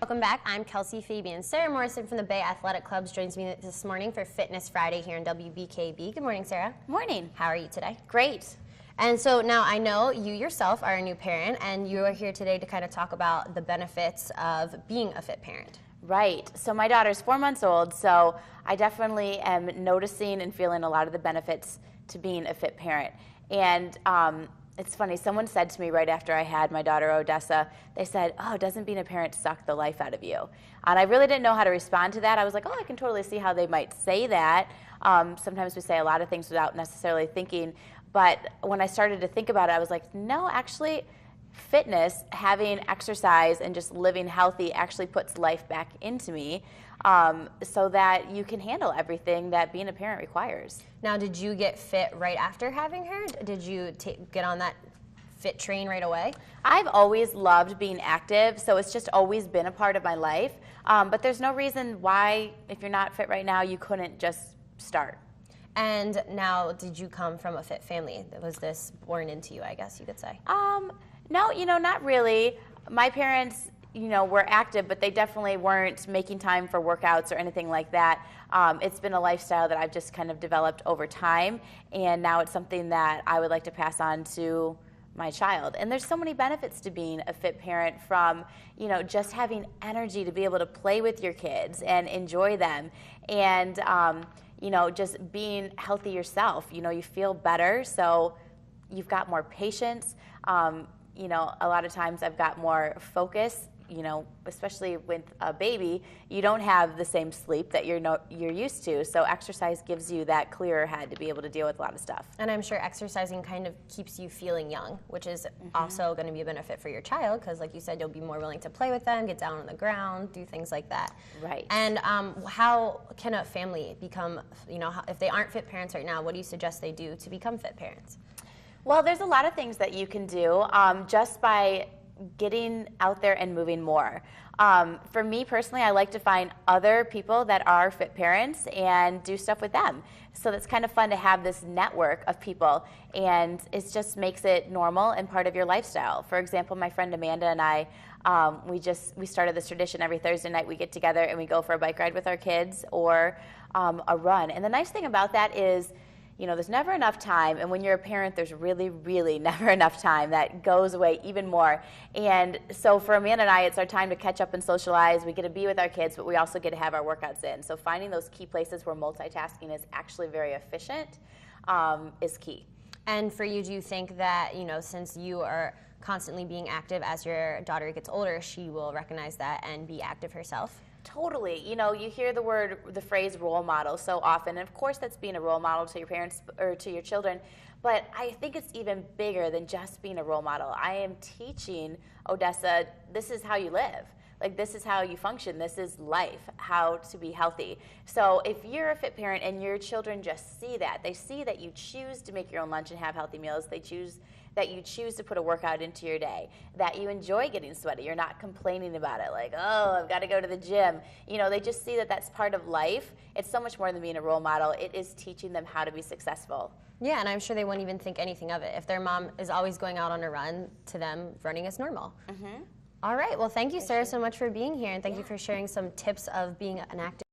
Welcome back. I'm Kelsey Fabian. Sarah Morrison from the Bay Athletic Clubs joins me this morning for Fitness Friday here in WBKB. Good morning, Sarah. Morning. How are you today? Great. And so now I know you yourself are a new parent, and you are here today to kind of talk about the benefits of being a fit parent. Right. So my daughter's 4 months old, so I definitely am noticing and feeling a lot of the benefits to being a fit parent. And it's funny, someone said to me right after I had my daughter Odessa, they said, "Oh, doesn't being a parent suck the life out of you?" And I really didn't know how to respond to that. I was like, oh, I can totally see how they might say that. Sometimes we say a lot of things without necessarily thinking. But when I started to think about it, I was like, no, actually, fitness, having exercise, and just living healthy actually puts life back into me so that you can handle everything that being a parent requires. Now, did you get fit right after having her? Did you get on that fit train right away? I've always loved being active, so it's just always been a part of my life. But there's no reason why, if you're not fit right now, you couldn't just start. And now, did you come from a fit family? Was this born into you, I guess you could say? No, not really. My parents, were active, but they definitely weren't making time for workouts or anything like that. It's been a lifestyle that I've just kind of developed over time, and now it's something that I would like to pass on to my child. And there's so many benefits to being a fit parent, from, just having energy to be able to play with your kids and enjoy them, and, just being healthy yourself. You feel better, so you've got more patience. A lot of times I've got more focus, especially with a baby. You don't have the same sleep that you're used to, so exercise gives you that clearer head to be able to deal with a lot of stuff. And I'm sure exercising kind of keeps you feeling young, which is also going to be a benefit for your child, because like you said, you'll be more willing to play with them, get down on the ground, do things like that. Right. And how can a family become, if they aren't fit parents right now, what do you suggest they do to become fit parents? Well, there's a lot of things that you can do just by getting out there and moving more. For me personally, I like to find other people that are fit parents and do stuff with them. So that's kind of fun to have this network of people, and it just makes it normal and part of your lifestyle. For example, my friend Amanda and I, we started this tradition. Every Thursday night we get together and we go for a bike ride with our kids, or a run. And the nice thing about that is, there's never enough time, and when you're a parent, there's really, really never enough time. That goes away even more. And so for Amanda and I, it's our time to catch up and socialize. We get to be with our kids, but we also get to have our workouts in. So finding those key places where multitasking is actually very efficient is key. And for you, do you think that, since you are constantly being active, as your daughter gets older, she will recognize that and be active herself? Totally. You hear the phrase role model so often, and of course that's being a role model to your parents or to your children, but I think it's even bigger than just being a role model. I am teaching Odessa, this is how you live. Like, this is how you function. This is life, how to be healthy. So if you're a fit parent and your children just see that, they see that you choose to make your own lunch and have healthy meals, that you choose to put a workout into your day, that you enjoy getting sweaty, you're not complaining about it, like, oh, I've got to go to the gym. They just see that that's part of life. It's so much more than being a role model. It is teaching them how to be successful. Yeah, and I'm sure they wouldn't even think anything of it. If their mom is always going out on a run, to them, running is normal. All right, well, thank you, Sarah, so much for being here, and thank you for sharing some tips of being an active